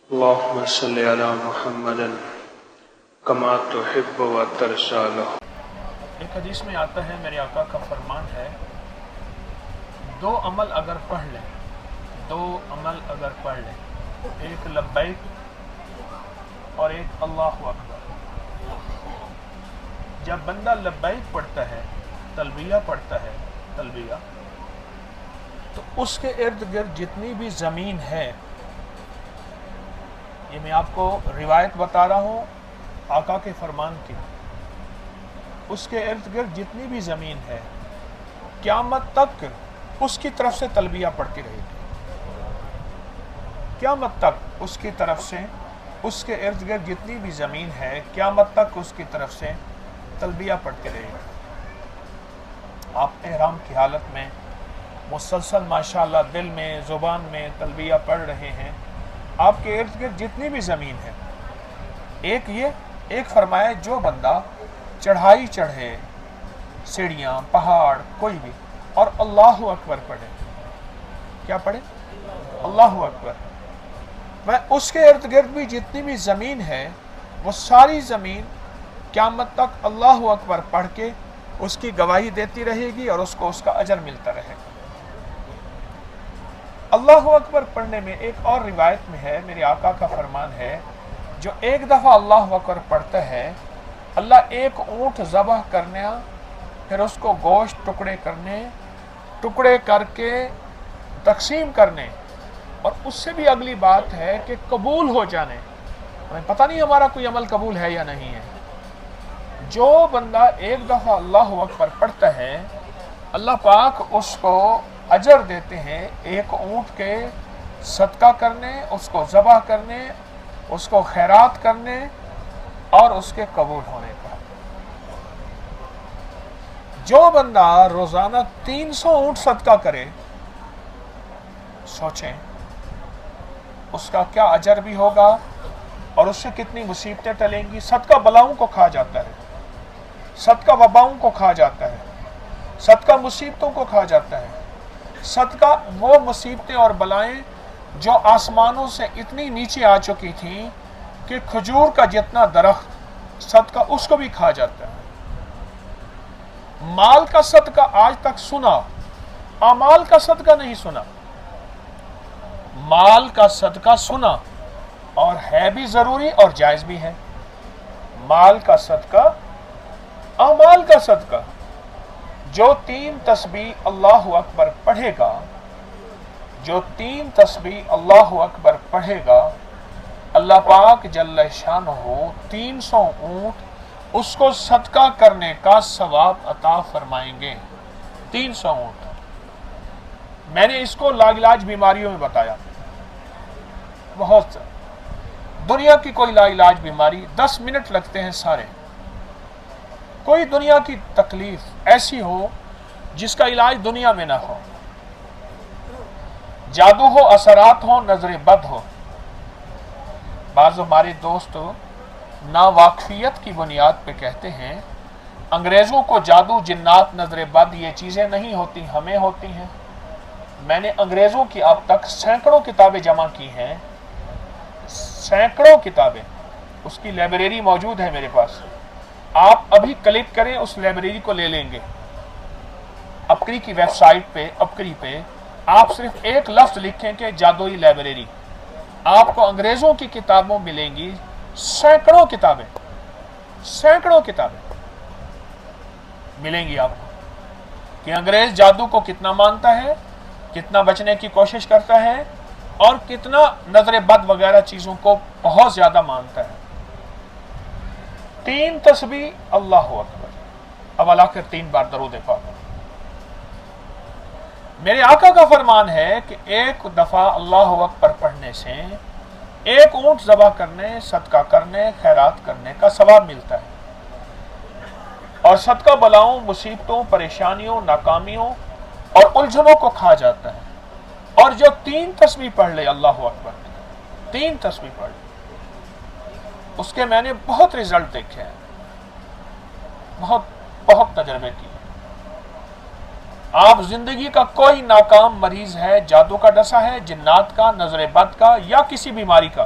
اللهم صل على محمد کما تحب و ترضى له۔ ایک حدیث میں آتا ہے، میرے آقا کا فرمان ہے، دو عمل اگر پڑھ لیں، ایک لبیک اور ایک اللہ اکبر۔ جب بندہ لبیک پڑھتا ہے، تلبیہ پڑھتا ہے، تو اس کے ارد گرد جتنی بھی زمین ہے، یہ میں آپ کو روایت بتا رہا ہوں آقا کے فرمان کی، اس کے ارد گرد جتنی بھی زمین ہے قیامت تک اس کی طرف سے تلبیہ پڑھتی رہے گی۔ قیامت تک اس کی طرف سے، اس کے ارد گرد جتنی بھی زمین ہے قیامت تک اس کی طرف سے تلبیہ پڑھتی رہے گی۔ آپ احرام کی حالت میں مسلسل ماشاءاللہ دل میں، زبان میں تلبیہ پڑھ رہے ہیں، آپ کے ارد گرد جتنی بھی زمین ہے۔ ایک فرمایا جو بندہ چڑھائی چڑھے، سیڑھیاں، پہاڑ، کوئی بھی، اور اللہ اکبر پڑھے، کیا پڑھے؟ اللہ اکبر، میں اس کے ارد گرد بھی جتنی بھی زمین ہے وہ ساری زمین قیامت تک اللہ اکبر پڑھ کے اس کی گواہی دیتی رہے گی اور اس کو اس کا اجر ملتا رہے گا۔ اللہ اکبر پڑھنے میں ایک اور روایت میں ہے، میرے آقا کا فرمان ہے، جو ایک دفعہ اللہ اکبر پڑھتا ہے، اللہ ایک اونٹ ذبح کرنے، پھر اس کو گوشت ٹکڑے کر کے تقسیم کرنے، اور اس سے بھی اگلی بات ہے کہ قبول ہو جانے، ہمیں پتہ نہیں ہمارا کوئی عمل قبول ہے یا نہیں ہے۔ جو بندہ ایک دفعہ اللہ اکبر پڑھتا ہے، اللہ پاک اس کو اجر دیتے ہیں ایک اونٹ کے صدقہ کرنے، اس کو ذبح کرنے، اس کو خیرات کرنے اور اس کے قبول ہونے کا۔ جو بندہ روزانہ 300 اونٹ صدقہ کرے، سوچیں اس کا کیا اجر بھی ہوگا اور اس سے کتنی مصیبتیں ٹلیں گی۔ صدقہ بلاؤں کو کھا جاتا ہے، صدقہ وباؤں کو کھا جاتا ہے، صدقہ مصیبتوں کو کھا جاتا ہے۔ صدقہ وہ مصیبتیں اور بلائیں جو آسمانوں سے اتنی نیچے آ چکی تھیں کہ کھجور کا جتنا درخت، صدقہ اس کو بھی کھا جاتا ہے۔ مال کا صدقہ آج تک سنا، اعمال کا صدقہ نہیں سنا۔ مال کا صدقہ سنا اور ہے بھی ضروری اور جائز بھی ہے۔ مال کا صدقہ، اعمال کا صدقہ، جو 3 تسبیح اللہ اکبر پڑھے گا، اللہ پاک جل شانہ 300 اونٹ اس کو صدقہ کرنے کا ثواب عطا فرمائیں گے۔ 300 اونٹ۔ میں نے اس کو لاعلاج بیماریوں میں بتایا، بہت دنیا کی کوئی لاعلاج بیماری 10 منٹ لگتے ہیں سارے۔ کوئی دنیا کی تکلیف ایسی ہو جس کا علاج دنیا میں نہ ہو، جادو ہو، اثرات ہو، نظر بد ہو۔ بعض ہمارے دوست ناواقفیت کی بنیاد پہ کہتے ہیں انگریزوں کو جادو، جنات، نظر بد یہ چیزیں نہیں ہوتی، ہمیں ہوتی ہیں۔ میں نے انگریزوں کی اب تک سینکڑوں کتابیں جمع کی ہیں، سینکڑوں کتابیں، اس کی لائبریری موجود ہے میرے پاس۔ آپ ابھی کلک کریں، اس لائبریری کو لے لیں گے۔ اپکری کی ویب سائٹ پہ، اپکری پہ آپ صرف ایک لفظ لکھیں کہ جادوئی لائبریری، آپ کو انگریزوں کی کتابوں ملیں گی، سینکڑوں کتابیں ملیں گی آپ کو، کہ انگریز جادو کو کتنا مانتا ہے، کتنا بچنے کی کوشش کرتا ہے، اور کتنا نظر بد وغیرہ چیزوں کو بہت زیادہ مانتا ہے۔ 3 تسبیح اللہ اکبر، اب اللہ کر 3 بار درود پاک۔ میرے آقا کا فرمان ہے کہ ایک دفعہ اللہ اکبر پڑھنے سے ایک اونٹ ذبح کرنے، صدقہ کرنے، خیرات کرنے کا ثواب ملتا ہے، اور صدقہ بلاؤں، مصیبتوں، پریشانیوں، ناکامیوں اور الجھنوں کو کھا جاتا ہے۔ اور جو 3 تسبیح پڑھ لے اللہ اکبر، 3 تسبیح پڑھ لے، اس کے میں نے بہت رزلٹ دیکھے ہیں، بہت تجربے کیے۔ آپ زندگی کا کوئی ناکام مریض ہے، جادو کا ڈسا ہے، جنات کا، نظر بد کا یا کسی بیماری کا،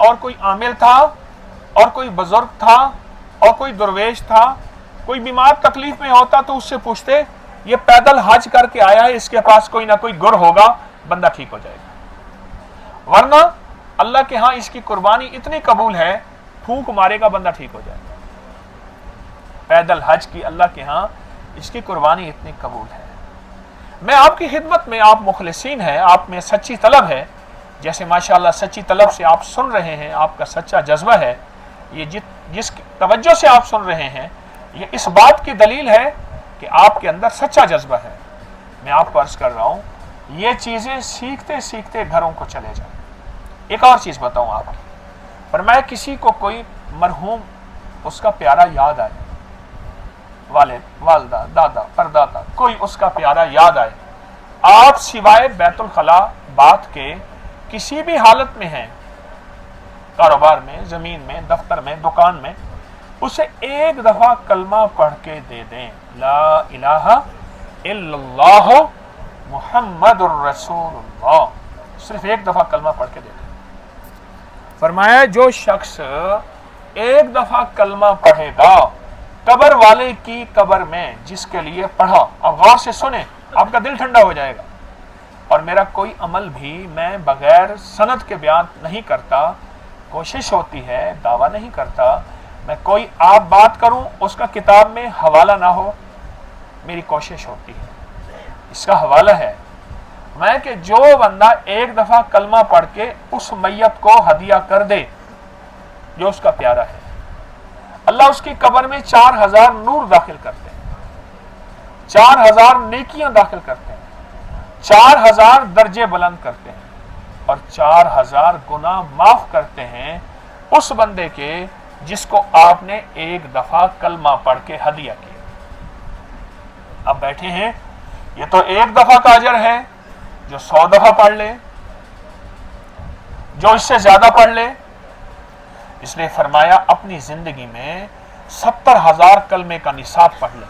اور کوئی عامل تھا اور کوئی بزرگ تھا اور کوئی درویش تھا، کوئی بیمار تکلیف میں ہوتا تو اس سے پوچھتے یہ پیدل حج کر کے آیا ہے، اس کے پاس کوئی نہ کوئی گر ہوگا، بندہ ٹھیک ہو جائے گا۔ ورنہ اللہ کے ہاں اس کی قربانی اتنی قبول ہے، پھونک مارے گا بندہ ٹھیک ہو جائے گا۔ پیدل حج کی اللہ کے ہاں اس کی قربانی اتنی قبول ہے۔ میں آپ کی خدمت میں، آپ مخلصین ہیں، آپ میں سچی طلب ہے، جیسے ماشاءاللہ سچی طلب سے آپ سن رہے ہیں، آپ کا سچا جذبہ ہے، یہ جس توجہ سے آپ سن رہے ہیں، یہ اس بات کی دلیل ہے کہ آپ کے اندر سچا جذبہ ہے۔ میں آپ کو عرض کر رہا ہوں، یہ چیزیں سیکھتے سیکھتے گھروں کو چلے جائیں۔ ایک اور چیز بتاؤں آپ کی، فرمایا کسی کو کوئی مرحوم اس کا پیارا یاد آئے، والد، والدہ، دادا، پردادا، کوئی اس کا پیارا یاد آئے، آپ سوائے بیت الخلا بات کے کسی بھی حالت میں ہیں، کاروبار میں، زمین میں، دفتر میں، دکان میں، اسے ایک دفعہ کلمہ پڑھ کے دے دیں، لا الہ الا اللہ محمد الرسول اللہ، صرف ایک دفعہ کلمہ پڑھ کے دے دیں۔ فرمایا جو شخص ایک دفعہ کلمہ پڑھے گا قبر والے کی قبر میں، جس کے لیے پڑھا، اب غور سے سنیں، آپ کا دل ٹھنڈا ہو جائے گا۔ اور میرا کوئی عمل بھی میں بغیر سند کے بیان نہیں کرتا، کوشش ہوتی ہے، دعویٰ نہیں کرتا، میں کوئی آپ بات کروں اس کا کتاب میں حوالہ نہ ہو، میری کوشش ہوتی ہے، اس کا حوالہ ہے میں کہ جو بندہ ایک دفعہ کلمہ پڑھ کے اس میت کو ہدیہ کر دے جو اس کا پیارا ہے، اللہ اس کی قبر میں 4000 نور داخل کرتے ہیں، 4000 نیکیاں داخل کرتے ہیں، 4000 درجے بلند کرتے ہیں، اور 4000 گناہ معاف کرتے ہیں اس بندے کے جس کو آپ نے ایک دفعہ کلمہ پڑھ کے ہدیہ کیا۔ اب بیٹھے ہیں، یہ تو ایک دفعہ کا اجر ہے، جو 100 دفعہ پڑھ لے، جو اس سے زیادہ پڑھ لے۔ اس نے فرمایا اپنی زندگی میں 70,000 کلمے کا نصاب پڑھ لے۔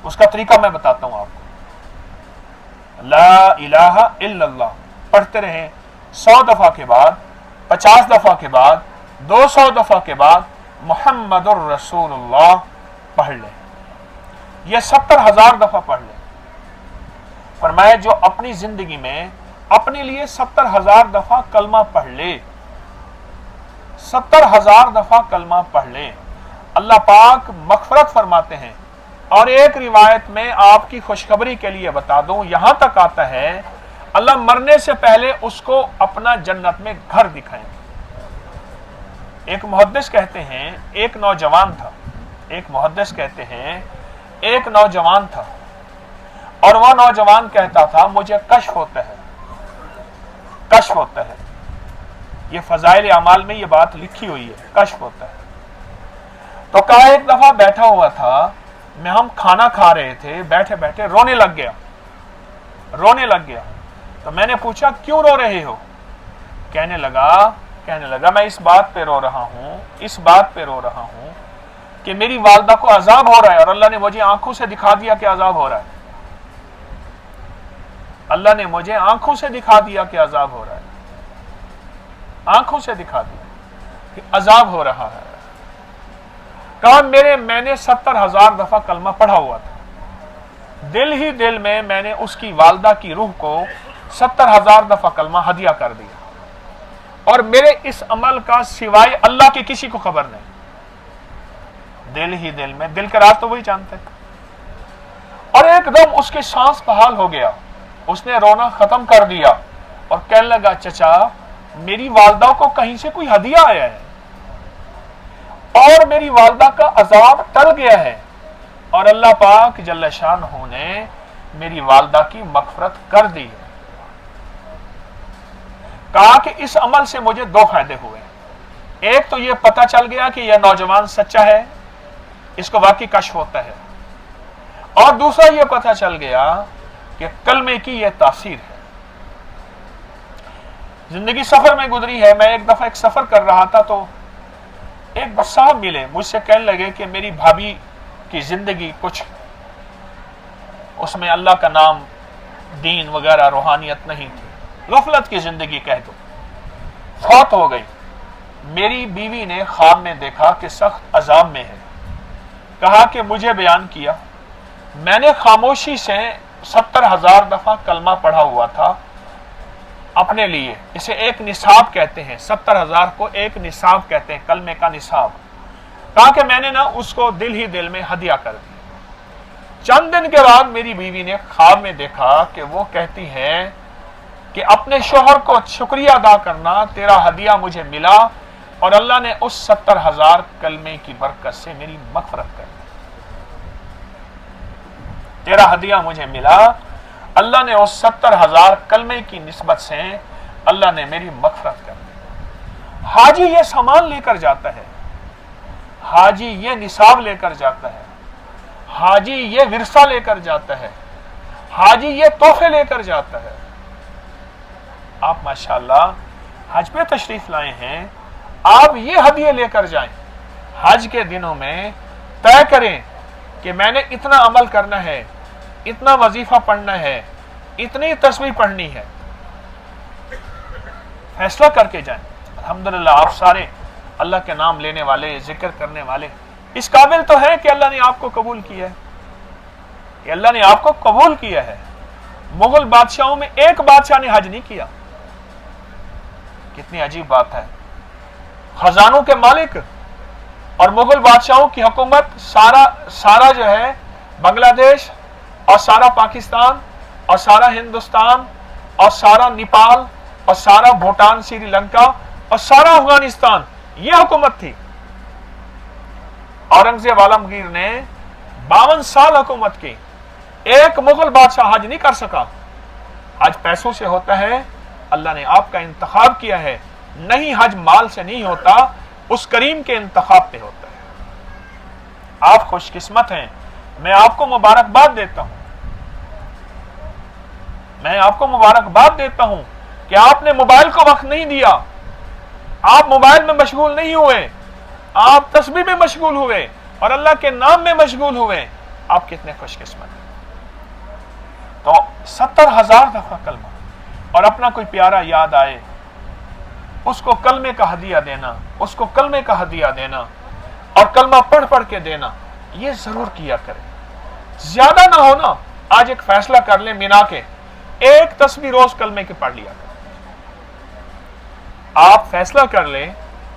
اس کا طریقہ میں بتاتا ہوں آپ کو، لا الہ الا اللہ پڑھتے رہیں، 100 دفعہ کے بعد، 50 دفعہ کے بعد، 200 دفعہ کے بعد محمد الرسول اللہ پڑھ لیں، یہ 70,000 دفعہ پڑھ لیں۔ فرمایا جو اپنی زندگی میں اپنے لیے 70,000 دفعہ کلمہ پڑھ لے، 70,000 دفعہ کلمہ پڑھ لے، اللہ پاک مغفرت فرماتے ہیں۔ اور ایک روایت میں آپ کی خوشخبری کے لیے بتا دوں، یہاں تک آتا ہے اللہ مرنے سے پہلے اس کو اپنا جنت میں گھر دکھائیں گے۔ ایک محدث کہتے ہیں ایک نوجوان تھا، ایک محدث کہتے ہیں ایک نوجوان تھا، اور وہ نوجوان کہتا تھا مجھے کشف ہوتا ہے، کشف ہوتا ہے، یہ فضائل اعمال میں یہ بات لکھی ہوئی ہے، کشف ہوتا ہے۔ تو کہا ایک دفعہ بیٹھا ہوا تھا میں، ہم کھانا کھا رہے تھے، بیٹھے بیٹھے رونے لگ گیا، رونے لگ گیا۔ تو میں نے پوچھا کیوں رو رہے ہو؟ کہنے لگا میں اس بات پہ رو رہا ہوں، اس بات پہ رو رہا ہوں کہ میری والدہ کو عذاب ہو رہا ہے، اور اللہ نے مجھے آنکھوں سے دکھا دیا کہ عذاب ہو رہا ہے، اللہ نے مجھے آنکھوں سے دکھا دیا کہ عذاب ہو رہا ہے، آنکھوں سے دکھا دیا کہ عذاب ہو رہا ہے۔ کہا میں نے 70,000 دفعہ کلمہ پڑھا ہوا تھا، دل ہی دل میں میں نے اس کی والدہ کی روح کو 70,000 دفعہ کلمہ ہدیہ کر دیا، اور میرے اس عمل کا سوائے اللہ کی کسی کو خبر نہیں، دل ہی دل میں، دل کے راز تو وہی جانتے۔ اور ایک دم اس کے سانس بحال ہو گیا، اس نے رونا ختم کر دیا اور کہنے لگا چچا میری والدہ کو کہیں سے کوئی ہدیہ آیا ہے، اور میری والدہ کا عذاب ٹل گیا ہے، اور اللہ پاک جل شانہ نے میری والدہ کی مغفرت کر دی ہے۔ کہا کہ اس عمل سے مجھے 2 فائدے ہوئے، ایک تو یہ پتہ چل گیا کہ یہ نوجوان سچا ہے، اس کو واقعی کشف ہوتا ہے، اور دوسرا یہ پتہ چل گیا کہ کلمے کی یہ تاثیر ہے۔ زندگی سفر میں گزری ہے، میں ایک دفعہ ایک سفر کر رہا تھا تو ایک صاحب ملے، مجھ سے کہنے لگے کہ میری بھابھی کی زندگی کچھ اس میں اللہ کا نام، دین وغیرہ، روحانیت نہیں تھی، غفلت کی زندگی کہہ دو۔ فوت ہو گئی. میری بیوی نے خواب میں دیکھا کہ سخت عذاب میں ہے. کہا کہ مجھے بیان کیا. میں نے خاموشی سے 70,000 دفعہ کلمہ پڑھا ہوا تھا اپنے لیے. اسے ایک نصاب کہتے ہیں. 70,000 کو ایک نصاب کہتے ہیں, کلمے کا نصاب. کہا کہ میں نے نا اس کو دل ہی دل میں ہدیہ کر دیا. چند دن کے بعد میری بیوی نے خواب میں دیکھا کہ وہ کہتی ہے کہ اپنے شوہر کو شکریہ ادا کرنا, تیرا ہدیہ مجھے ملا اور اللہ نے اس 70,000 کلمے کی برکت سے میری مغفرت کر دی. تیرا ہدیہ مجھے ملا, اللہ نے اس 70,000 کلمے کی نسبت سے اللہ نے میری مغفرت کر دی. حاجی یہ سامان لے کر جاتا ہے, حاجی یہ نصاب لے کر جاتا ہے, حاجی یہ ورثہ لے کر جاتا ہے, حاجی یہ تحفے لے کر جاتا ہے. آپ ماشاءاللہ حج پہ تشریف لائے ہیں, آپ یہ ہدیے لے کر جائیں. حج کے دنوں میں طے کریں کہ میں نے اتنا عمل کرنا ہے, اتنا وظیفہ پڑھنا ہے, اتنی تسبیح پڑھنی ہے. فیصلہ کر کے جائیں. الحمدللہ آپ سارے اللہ کے نام لینے والے, ذکر کرنے والے, اس قابل تو ہے کہ اللہ نے آپ کو قبول کیا ہے, کہ اللہ نے آپ کو قبول کیا ہے. مغل بادشاہوں میں ایک بادشاہ نے حج نہیں کیا. کتنی عجیب بات ہے. خزانوں کے مالک اور مغل بادشاہوں کی حکومت سارا جو ہے بنگلہ دیش اور سارا پاکستان اور سارا ہندوستان اور سارا نیپال اور سارا بھوٹان, سری لنکا اور سارا افغانستان, یہ حکومت تھی. اورنگزیب عالمگیر نے 52 سال حکومت کی. ایک مغل بادشاہ حج نہیں کر سکا. حج پیسوں سے ہوتا ہے, اللہ نے آپ کا انتخاب کیا ہے. نہیں, حج مال سے نہیں ہوتا, اس کریم کے انتخاب پہ ہوتا ہے. آپ خوش قسمت ہیں. میں آپ کو مبارکباد دیتا ہوں, میں آپ کو مبارکباد دیتا ہوں کہ آپ نے موبائل کو وقت نہیں دیا, آپ موبائل میں مشغول نہیں ہوئے, آپ تسبیح میں مشغول ہوئے اور اللہ کے نام میں مشغول ہوئے. آپ کتنے خوش قسمت ہیں. تو 70,000 دفعہ کلمہ, اور اپنا کوئی پیارا یاد آئے اس کو کلمے کا ہدیہ دینا, اس کو کلمے کا ہدیہ دینا اور کلمہ پڑھ پڑھ کے دینا, یہ ضرور کیا کریں. زیادہ نہ ہونا, آج ایک فیصلہ کر لیں منا کے, ایک تسبیح روز کلمے کے پڑھ لیا کریں. آپ فیصلہ کر لیں,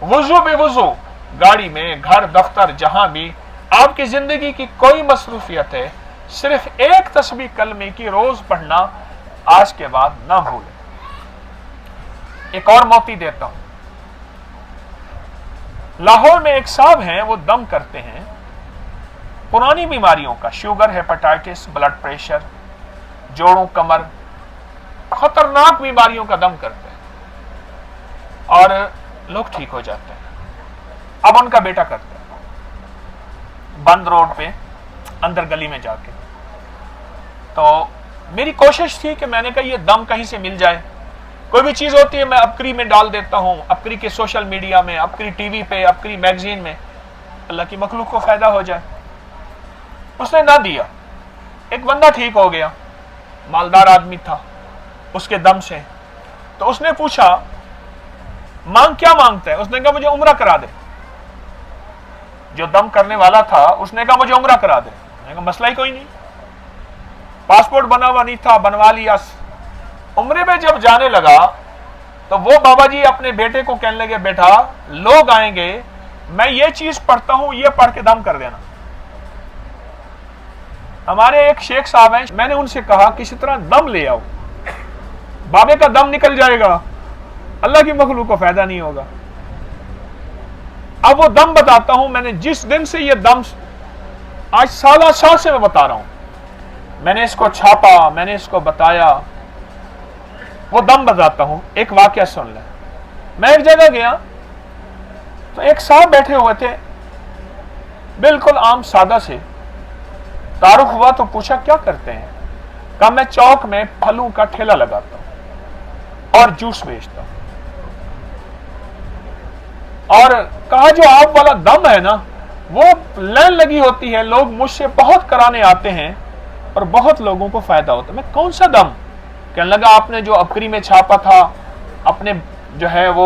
وضو بے وضو, گاڑی میں, گھر, دفتر, جہاں بھی آپ کی زندگی کی کوئی مصروفیت ہے, صرف ایک تسبیح کلمے کی روز پڑھنا آج کے بعد نہ بھولیں. ایک اور موتی دیتا ہوں. لاہور میں ایک صاحب ہیں, وہ دم کرتے ہیں پرانی بیماریوں کا, شوگر, ہیپاٹائٹس, بلڈ پریشر, جوڑوں, کمر, خطرناک بیماریوں کا دم کرتے ہیں اور لوگ ٹھیک ہو جاتے ہیں. اب ان کا بیٹا کرتا ہے, بند روڈ پہ اندر گلی میں جا کے. تو میری کوشش تھی کہ میں نے کہا یہ دم کہیں سے مل جائے. کوئی بھی چیز ہوتی ہے میں ابکری میں ڈال دیتا ہوں, ابکری کے سوشل میڈیا میں, ابکری ٹی وی پہ, ابکری میگزین میں, اللہ کی مخلوق کو فائدہ ہو جائے. اس نے نہ دیا. ایک بندہ ٹھیک ہو گیا, مالدار آدمی تھا, اس کے دم سے. تو اس نے پوچھا مانگ کیا مانگتا ہے؟ اس نے کہا مجھے عمرہ کرا دے. جو دم کرنے والا تھا اس نے کہا مجھے عمرہ کرا دے. میں نے کہا مسئلہ ہی کوئی نہیں, پاسپورٹ بنا ہوا نہیں تھا, بنوا لیا. عمرے میں جب جانے لگا تو وہ بابا جی اپنے بیٹے کو کہنے لگے بیٹا لوگ آئیں گے, میں یہ چیز پڑھتا ہوں, یہ پڑھ کے دم کر دینا. ہمارے ایک شیخ صاحب ہیں, میں نے ان سے کہا کسی طرح دم لے آؤ, بابے کا دم نکل جائے گا, اللہ کی مخلوق کو فائدہ نہیں ہوگا. اب وہ دم بتاتا ہوں. میں نے جس دن سے یہ دم, آج سالہ سال سے میں بتا رہا ہوں, میں نے اس کو چھاپا, میں نے اس کو بتایا, وہ دم بتاتا ہوں. ایک واقعہ سن لیں. میں ایک جگہ گیا تو ایک صاحب بیٹھے ہوئے تھے, بالکل عام سادہ سے. تعارف ہوا تو پوچھا کیا کرتے ہیں؟ کہا میں چوک میں پھلوں کا ٹھیلا لگاتا ہوں اور جوس بیچتا ہوں. اور کہا جو آپ والا دم ہے نا, وہ لائن لگی ہوتی ہے, لوگ مجھ سے بہت کرانے آتے ہیں اور بہت لوگوں کو فائدہ ہوتا ہے. میں کون سا دم؟ کہنے لگا آپ نے جو ابکری میں چھاپا تھا, اپنے جو ہے وہ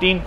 3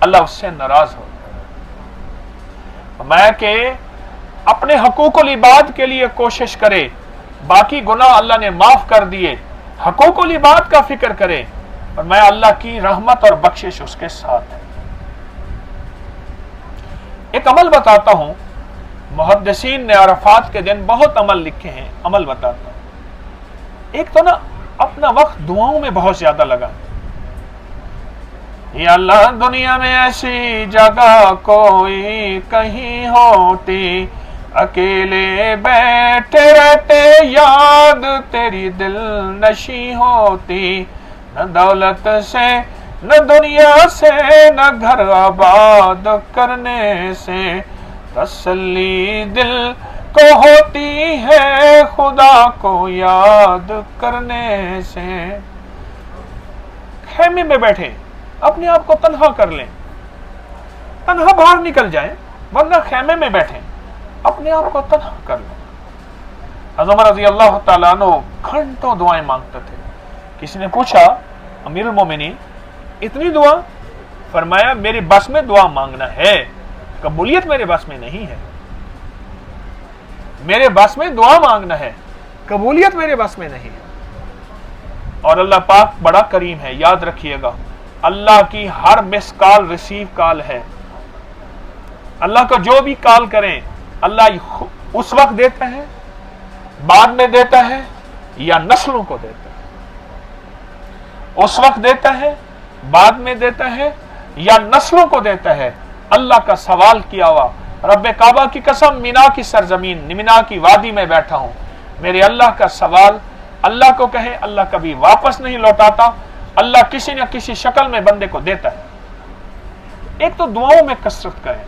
اللہ اس سے ناراض ہو. میں کہ اپنے حقوق العباد کے لیے کوشش کرے, باقی گناہ اللہ نے معاف کر دیے, حقوق العباد کا فکر کرے, اور میں اللہ کی رحمت اور بخشش اس کے ساتھ ہے. ایک عمل بتاتا ہوں, محدثین نے عرفات کے دن بہت عمل لکھے ہیں, عمل بتاتا ہوں. ایک تو نا اپنا وقت دعاؤں میں بہت زیادہ لگا. یا اللہ دنیا میں ایسی جگہ کوئی کہیں ہوتی, اکیلے بیٹھے رہتے یاد تیری دل نشی ہوتی, نہ دولت سے نہ دنیا سے نہ گھر آباد کرنے سے تسلی دل کو ہوتی ہے خدا کو یاد کرنے سے. خیمے میں بیٹھے اپنے آپ کو تنہا کر لیں, تنہا باہر نکل جائیں, ورنہ خیمے میں بیٹھیں اپنے آپ کو تنہا کر لیں. حضرت عمر رضی اللہ تعالیٰ عنہ گھنٹوں دعائیں مانگتے تھے. کسی نے پوچھا امیر المومنین اتنی دعا؟ فرمایا میرے بس میں دعا مانگنا ہے, قبولیت میرے بس میں نہیں ہے. میرے بس میں دعا مانگنا ہے, قبولیت میرے بس میں نہیں ہے. اور اللہ پاک بڑا کریم ہے, یاد رکھیے گا, اللہ کی ہر مس کال ریسیو کال ہے. اللہ کو جو بھی کال کریں اللہ اس وقت دیتا ہے, بعد میں دیتا ہے, یا نسلوں کو دیتا ہے. اس وقت دیتا ہے, بعد میں دیتا ہے, یا نسلوں کو دیتا ہے. اللہ کا سوال کیا ہوا, رب کعبہ کی قسم مینا کی سرزمین مینا کی وادی میں بیٹھا ہوں, میرے اللہ کا سوال اللہ کو کہے, اللہ کبھی واپس نہیں لوٹاتا, اللہ کسی نہ کسی شکل میں بندے کو دیتا ہے. ایک تو دعاؤں میں کثرت کریں,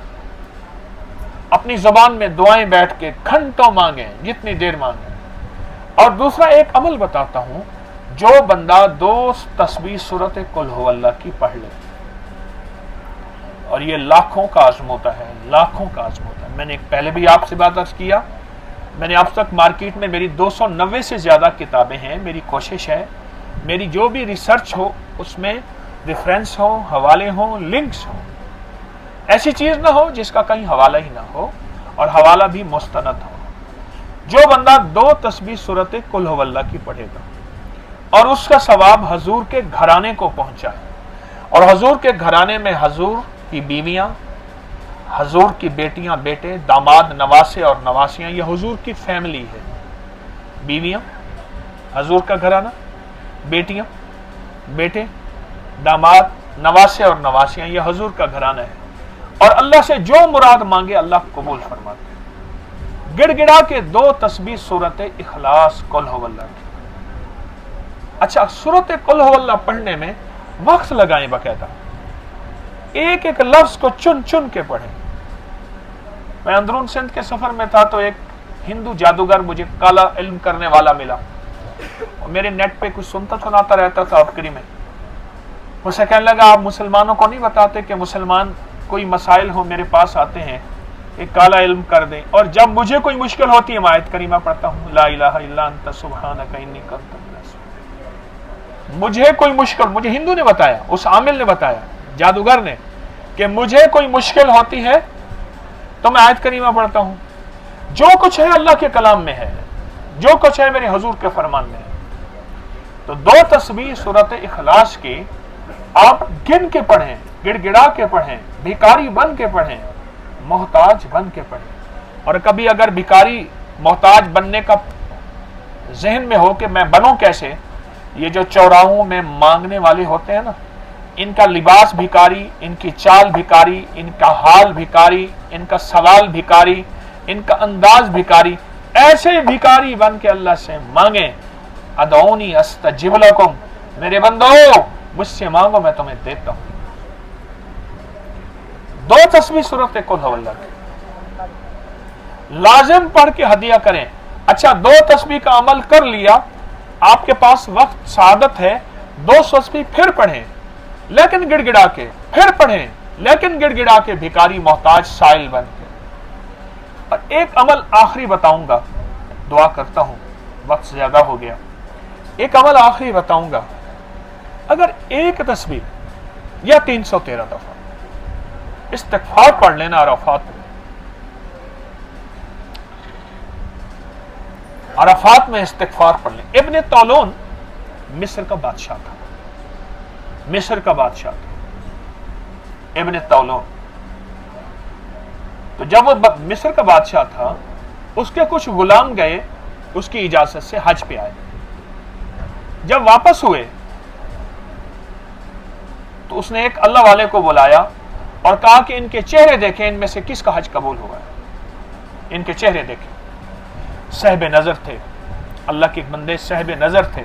اپنی زبان میں دعائیں بیٹھ کے گھنٹوں مانگیں, جتنی دیر مانگیں. اور دوسرا ایک عمل بتاتا ہوں, جو بندہ 2 تسبیح سورت قل ہو اللہ کی پڑھ لے, اور یہ لاکھوں کا آزموتا ہے, لاکھوں کا آزموتا ہے. میں نے پہلے بھی آپ سے بات عرض کیا, میں نے اب تک مارکیٹ میں میری 290 سے زیادہ کتابیں ہیں. میری کوشش ہے میری جو بھی ریسرچ ہو اس میں ریفرنس ہو, حوالے ہوں, لنکس ہوں. ایسی چیز نہ ہو جس کا کہیں حوالہ ہی نہ ہو, اور حوالہ بھی مستند ہو. جو بندہ 2 تسبیح سورت قل ہو اللہ کی پڑھے گا اور اس کا ثواب حضور کے گھرانے کو پہنچائے, اور حضور کے گھرانے میں حضور کی بیویاں, حضور کی بیٹیاں, بیٹے, داماد, نواسے اور نواسیاں, یہ حضور کی فیملی ہے. بیویاں حضور کا گھرانہ, بیٹیاں, بیٹے, داماد, نواسے اور نواسیاں, یہ حضور کا گھرانہ ہے. اور اللہ سے جو مراد مانگے اللہ قبول فرماتے ہیں. گڑ گڑا کے 2 تسبیح سورت اخلاص قل ہو اللہ کی. اچھا, سورت قل ہو اللہ پڑھنے میں وقت لگائیں, باقاعدہ ایک ایک لفظ کو چن چن کے پڑھیں. میں اندرون سندھ کے سفر میں تھا تو ایک ہندو جادوگر مجھے کالا علم کرنے والا ملا, اور میرے نیٹ پہ کچھ سنتا سناتا رہتا تھا افکری میں. مجھ سے کہنے لگا آپ مسلمانوں کو نہیں بتاتے کہ مسلمان کوئی مسائل ہو میرے پاس آتے ہیں کہ کالا علم کر دیں, اور جب مجھے کوئی مشکل ہوتی ہے میں آیت کریمہ پڑھتا ہوں, لا الہ الا انت سبحانک انی کنت من الظالمین. مجھے کوئی مشکل, مجھے ہندو نے بتایا, اس عامل نے بتایا, جادوگر نے, کہ مجھے کوئی مشکل ہوتی ہے تو میں آیت کریمہ پڑھتا ہوں. جو کچھ ہے اللہ کے کلام میں ہے, جو کچھ ہے میرے حضور کے فرمان میں ہے. تو 2 تسبیح سورت اخلاص کی آپ گن کے پڑھیں, گڑ گڑا کے پڑھیں, بھکاری بن کے پڑھیں, محتاج بن کے پڑھیں. اور کبھی اگر بھکاری محتاج بننے کا ذہن میں ہو کہ میں بنوں کیسے, یہ جو چوراہوں میں مانگنے والے ہوتے ہیں نا, ان کا لباس بھکاری, ان کی چال بھکاری, ان کا حال بھکاری, ان کا سوال بھکاری, ان کا انداز بھکاری, ایسے بھکاری بن کے اللہ سے مانگیں. ادعونی استجب لکم, میرے بندو مجھ سے مانگو میں تمہیں دیتا ہوں. 2 تسبیح سورت قل ہو اللہ کی لازم پڑھ کے ہدیہ کریں. اچھا, 2 تسبیح کا عمل کر لیا, آپ کے پاس وقت سعادت ہے, 2 تسبیح پھر پڑھیں لیکن گڑ گڑا کے, پھر پڑھیں لیکن گڑ گڑا کے, بھکاری محتاج سائل بن کے. اور ایک عمل آخری بتاؤں گا, دعا کرتا ہوں وقت زیادہ ہو گیا. ایک عمل آخری بتاؤں گا, اگر ایک تسبیح یا 313 دفعہ استغفار پڑھ لینا عرفات میں. عرفات میں استغفار پڑھ لیں. ابن طولون مصر کا بادشاہ تھا. مصر کا بادشاہ تھا ابن طولون. تو جب وہ مصر کا بادشاہ تھا، اس کے کچھ غلام گئے اس کی اجازت سے حج پہ آئے. جب واپس ہوئے تو اس نے ایک اللہ والے کو بلایا اور کہا کہ ان کے چہرے دیکھیں، ان میں سے کس کا حج قبول ہوا ہے. ان کے چہرے دیکھیں. صاحب نظر تھے، اللہ کے بندے صاحب نظر تھے.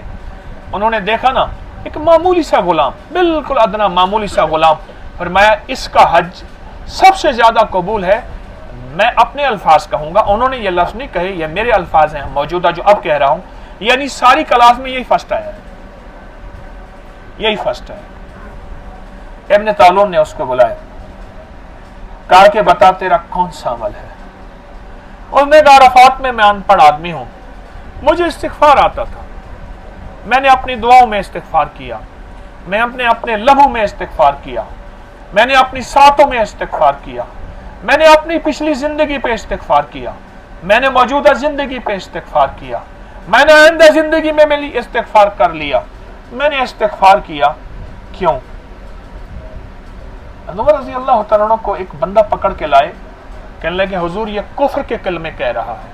انہوں نے دیکھا نا ایک معمولی سا غلام، بالکل ادنا معمولی سا غلام. فرمایا اس کا حج سب سے زیادہ قبول ہے. میں اپنے الفاظ کہوں گا، انہوں نے یہ لفظ نہیں کہے، یہ میرے الفاظ ہیں موجودہ جو اب کہہ رہا ہوں. یعنی ساری کلاس میں یہی فرسٹ آیا ہے، یہی فرسٹ ہے. ابن طولون نے اس کو بلایا، کہا کہ بتا تیرا کون سا عمل ہے. اور میں عرفات میں ان پڑھ آدمی ہوں، مجھے استغفار آتا تھا. میں نے اپنی دعاؤں میں استغفار کیا، میں اپنے لمحوں میں استغفار کیا، میں نے اپنی ساتوں میں استغفار کیا، میں نے اپنی پچھلی زندگی پہ استغفار کیا، میں نے موجودہ زندگی پہ استغفار کیا، میں نے آئندہ زندگی میں استغفار کر لیا. میں نے استغفار کیا. کیوں؟ عمر رضی اللہ تعالیٰ عنہ کو ایک بندہ پکڑ کے لائے، کہنے لگے حضور یہ کفر کے کلمے کہہ رہا ہے.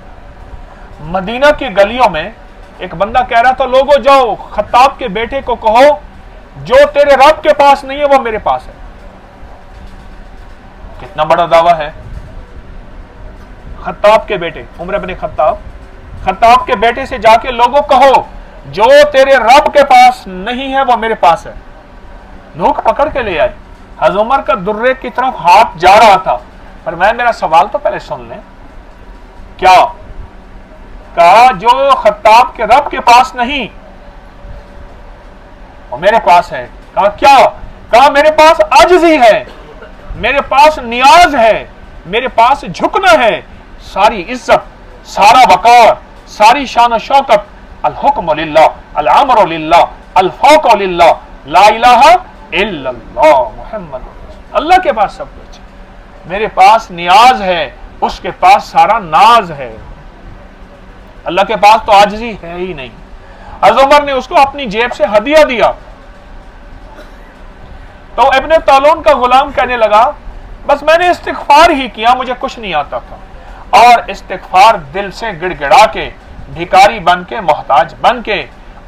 مدینہ کی گلیوں میں ایک بندہ کہہ رہا تھا لوگوں جاؤ خطاب کے بیٹے کو کہو جو تیرے رب کے پاس نہیں ہے وہ میرے پاس ہے. کتنا بڑا دعویٰ ہے. خطاب کے بیٹے عمر بن خطاب کے بیٹے سے جا کے لوگوں کہو جو تیرے رب کے پاس نہیں ہے وہ میرے پاس ہے. نوک پکڑ کے لے آئے. حضرت عمر کا درے کی طرف ہاتھ جا رہا تھا. پر میں میرا سوال تو پہلے سن لیں. کیا کہا؟ جو خطاب کے رب کے پاس نہیں وہ میرے پاس ہے. کہا کیا؟ کہا میرے پاس عاجزی ہے، میرے پاس نیاز ہے، میرے پاس جھکنا ہے. ساری عزت، سارا وقار، ساری شان و شوکت الحکم للہ، الامر للہ، الفوق للہ، لا الہ الا اللہ محمد رسول. اللہ کے پاس سب کچھ. میرے پاس نیاز ہے، اس کے پاس سارا ناز ہے. اللہ کے پاس تو عاجزی ہے ہی نہیں. حضرت عمر نے اس کو اپنی جیب سے ہدیہ دیا. تو ابن طولون کا غلام کہنے لگا بس میں نے استغفار ہی کیا، مجھے کچھ نہیں آتا تھا. اور استغفار دل سے گڑ گڑا کے، بھکاری بن کے، محتاج بن کے،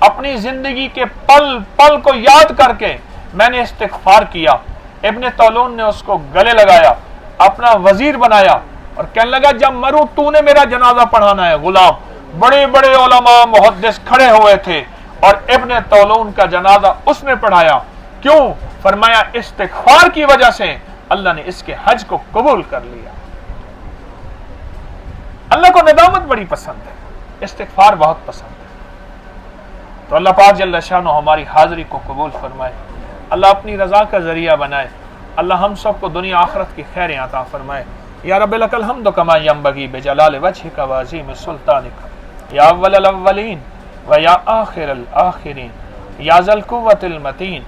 اپنی زندگی کے پل پل کو یاد کر کے میں نے استغفار کیا. ابن طولون نے اس کو گلے لگایا، اپنا وزیر بنایا اور کہنے لگا جب مروں تو نے میرا جنازہ پڑھانا ہے. غلام، بڑے بڑے علماء محدث کھڑے ہوئے تھے اور ابن طولون کا جنازہ اس نے پڑھایا. کیوں؟ فرمایا استغفار کی وجہ سے اللہ نے اس کے حج کو قبول کر لیا. اللہ کو ندامت بڑی پسند ہے، استغفار بہت پسند ہے. تو اللہ پاک جل شانہ ہماری حاضری کو قبول فرمائے. اللہ اپنی رضا کا ذریعہ بنائے. اللہ ہم سب کو دنیا آخرت کی خیریں عطا فرمائے. یا رب لک الحمد کما ینبغی بجلال وجہک وعظیم سلطانک یا اول الاولین و یا آخر الآخرین یا ذا القوة المتین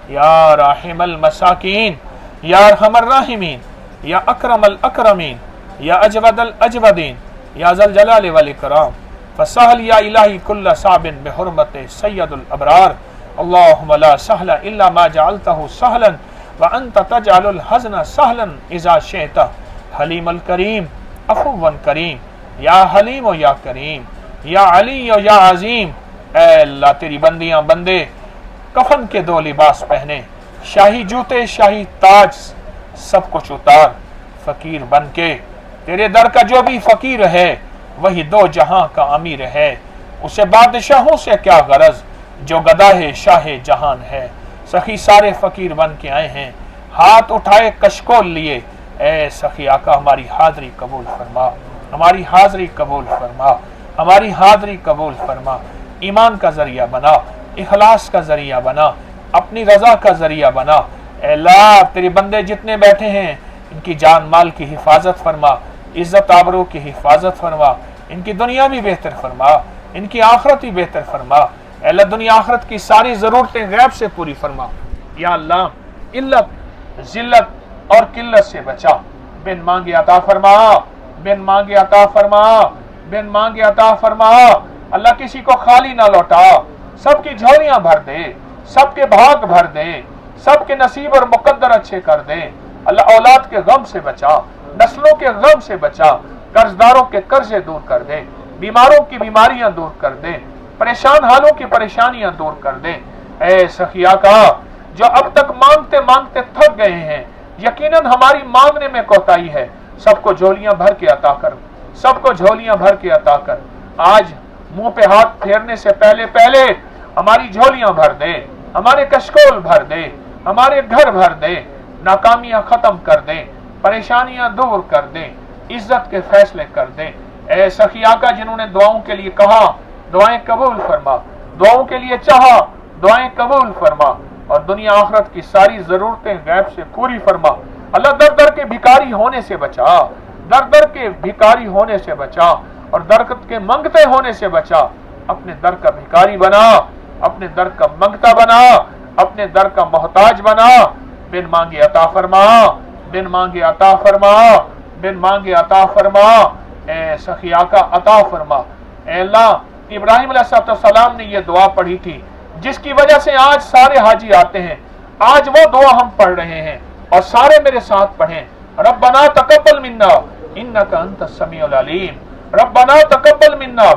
یا راحم المساکین یا ارحم الراحمین یا اکرم الاکرمین یا اجود الاجودین یا ذا الجلال والاکرام. فسہل یا الہی کل صعب بحرمت سید الابرار. اللہم لا سہل الا ما جعلتہ سہلا وانت تجعل الحزن سہلا اذا شئت. حلیم الکریم عفو کریم یا حلیم و یا کریم یا علی و یا عظیم. اے اللہ تیری بندیاں بندے کفن کے دو لباس پہنے، شاہی جوتے شاہی تاج سب کچھ اتار. فقیر بن کے تیرے در کا جو بھی فقیر ہے وہی دو جہاں کا امیر ہے. اسے بادشاہوں سے کیا غرض جو گداہ شاہ جہان ہے. سخی سارے فقیر بن کے آئے ہیں، ہاتھ اٹھائے کشکول لیے. اے سخی آقا ہماری حاضری قبول فرما، ہماری حاضری قبول فرما، ہماری حاضری قبول فرما. ایمان کا ذریعہ بنا، اخلاص کا ذریعہ بنا، اپنی رضا کا ذریعہ بنا. اے اللہ تیرے بندے جتنے بیٹھے ہیں ان کی جان مال کی حفاظت فرما، عزت آبرو کی حفاظت فرما، ان کی دنیا بھی بہتر فرما، ان کی آخرت بھی بہتر فرما. اے اللہ دنیا آخرت کی ساری ضرورتیں غیب سے پوری فرما. یا اللہ علت، ذلت، اور قلت سے بچا. بن مانگے عطا فرما, بن مانگے عطا فرما, بن مانگے عطا فرما. اللہ کسی کو خالی نہ لوٹا, سب کی جھولیاں بھر دے, سب کے بھاگ بھر دے, سب کے نصیب اور مقدر اچھے کر دے. اللہ اولاد کے غم سے بچا, نسلوں کے غم سے بچا, قرضداروں کے قرضے دور کر دے, بیماروں کی بیماریاں دور کر دے, پریشان حالوں کی پریشانیاں دور کر دے. اے سخی آقا, جو اب تک مانگتے مانگتے تھک گئے ہیں, یقیناً ہماری مانگنے میں کوتاہی ہے, سب کو جھولیاں بھر کے عطا کر, سب کو جھولیاں بھر کے عطا کر. آج منہ پہ ہاتھ پھیرنے سے پہلے پہلے ہماری جھولیاں بھر دے, ہمارے کشکول بھر دے, ہمارے گھر بھر دے, ناکامیاں ختم کر دے, پریشانیاں دور کر دے, عزت کے فیصلے کر دے. اے سخی آقا, جنہوں نے دعاؤں کے لیے کہا, دعائیں قبول فرما, دعاؤں کے لیے چاہا, دعائیں قبول فرما, اور دنیا آخرت کی ساری ضرورتیں غیب سے پوری فرما. اللہ در در کے بھکاری ہونے سے بچا, در در کے بھکاری ہونے سے بچا, اور درخت کے منگتے ہونے سے بچا. اپنے در کا بھکاری بنا, اپنے در کا منگتا بنا, اپنے در کا محتاج بنا. بن مانگے عطا فرما, بن مانگے عطا فرما, بن مانگے عطا فرما. اے سخی آقا عطا فرما. اے اللہ, ابراہیم علیہ السلام نے یہ دعا پڑھی تھی جس کی وجہ سے آج سارے حاجی آتے ہیں. آج وہ دعا ہم پڑھ رہے ہیں, اور سارے میرے ساتھ پڑھیں. ربنا تقبل منا انک انت السمیع العلیم, ربنا تقبل منا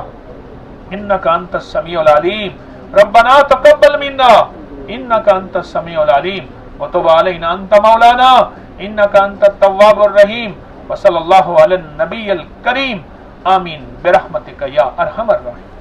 انک انت السمیع العلیم, ربنا تقبل منا انک انت السمیع العلیم, وتب علینا انت مولانا انک انت التواب الرحیم. وصلی اللہ علی النبی الکریم. آمین برحمتک یا ارحم الراحمین.